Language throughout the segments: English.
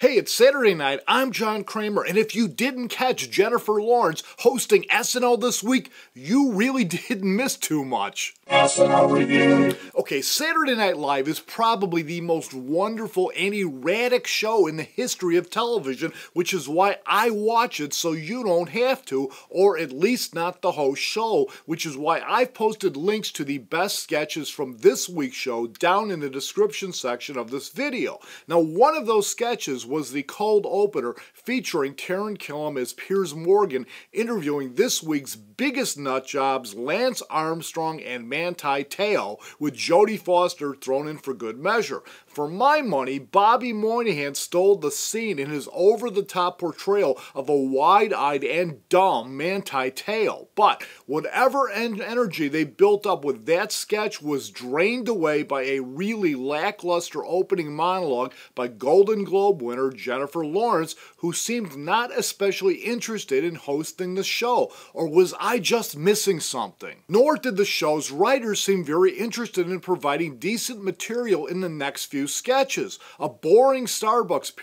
Hey, it's Saturday night. I'm John Kramer, and if you didn't catch Jennifer Lawrence hosting SNL this week, you really didn't miss too much. SNL Review. Okay, Saturday Night Live is probably the most wonderful and erratic show in the history of television, which is why I watch it so you don't have to, or at least not the whole show, which is why I've posted links to the best sketches from this week's show down in the description section of this video. Now, one of those sketches was the cold opener featuring Taran Killam as Piers Morgan interviewing this week's biggest nutjobs, Lance Armstrong and Manti Te'o, with Jody Foster thrown in for good measure. For my money, Bobby Moynihan stole the scene in his over-the-top portrayal of a wide-eyed and dumb Manti Teo. But whatever energy they built up with that sketch was drained away by a really lackluster opening monologue by Golden Globe winner Jennifer Lawrence, who seemed not especially interested in hosting the show. Or was I just missing something? Nor did the show's writers seem very interested in providing decent material in the next few sketches. A boring Starbucks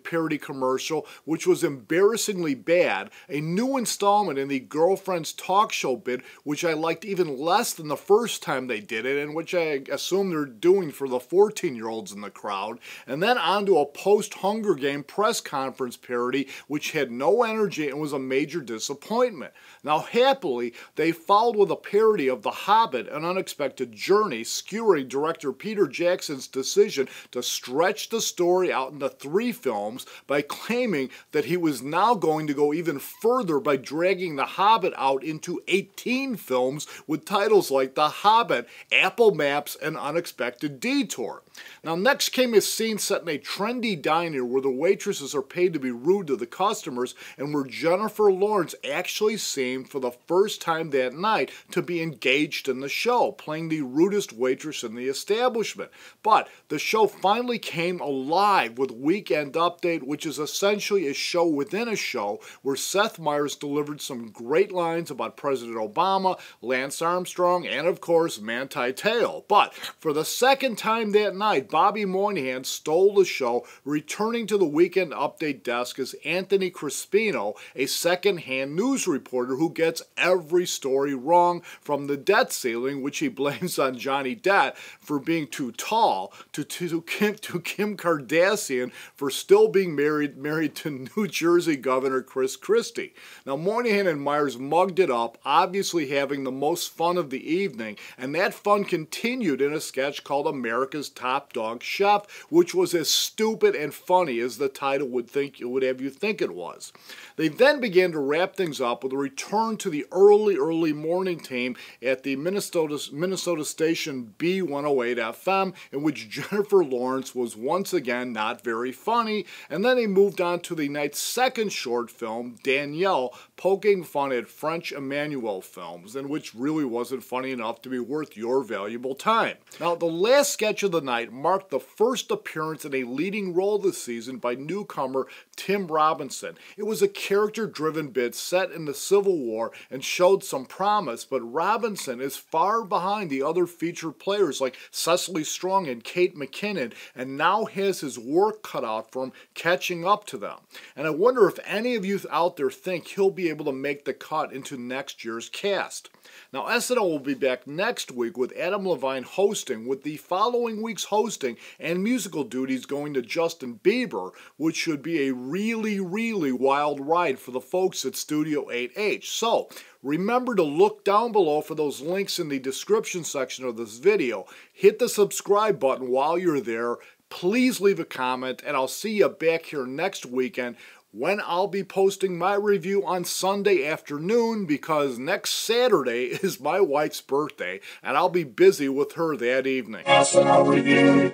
parody commercial, which was embarrassingly bad, a new installment in the Girlfriends talk show bit, which I liked even less than the first time they did it, and which I assume they're doing for the 14-year-olds in the crowd, and then onto a post-Hunger Game press conference parody, which had no energy and was a major disappointment. Now, happily, they followed with a parody of The Hobbit, An Unexpected Journey, skewering director Peter Jackson's decision to stretch the story out into 3 films by claiming that he was now going to go even further by dragging The Hobbit out into 18 films with titles like The Hobbit, Apple Maps, and Unexpected Detour. Now, next came a scene set in a trendy diner where the waitresses are paid to be rude to the customers and where Jennifer Lawrence actually seemed for the first time that night to be engaged in the show, playing the rudest waitress in the establishment. But the show finally came alive with Weekend Update, which is essentially a show within a show, where Seth Meyers delivered some great lines about President Obama, Lance Armstrong, and of course Manti Teo. But for the second time that night, Bobby Moynihan stole the show, returning to the Weekend Update desk as Anthony Crispino, a second-hand news reporter who gets every story wrong, from the debt ceiling, which he blames on Johnny Depp for being too tall, to Kim Kardashian for still being married to New Jersey Governor Chris Christie. Now, Moynihan and Meyers mugged it up, obviously having the most fun of the evening, and that fun continued in a sketch called America's Top Dog Chef, which was as stupid and funny as the title would have you think it was. They then began to wrap things up with a return to the early morning team at the Minnesota station B108 FM, in which Jennifer Lawrence was once again not very funny, and then they moved on to the night's second short film, Danielle, poking fun at French Emmanuel films, and which really wasn't funny enough to be worth your valuable time. Now, the last sketch of the night marked the first appearance in a leading role this season by newcomer Tim Robinson. It was a character-driven bit set in the Civil War and showed some promise, but Robinson is far behind the other featured players like Cecily Strong and Kate McKinnon, and now has his work cut out for him catching up to them. And I wonder if any of you out there think he'll be able to make the cut into next year's cast. Now, SNL will be back next week with Adam Levine hosting, with the following week's hosting and musical duties going to Justin Bieber, which should be a really wild ride for the folks at Studio 8H. So, remember to look down below for those links in the description section of this video. Hit the subscribe button while you're there. Please leave a comment, and I'll see you back here next weekend when I'll be posting my review on Sunday afternoon, because next Saturday is my wife's birthday, and I'll be busy with her that evening. SNL Review.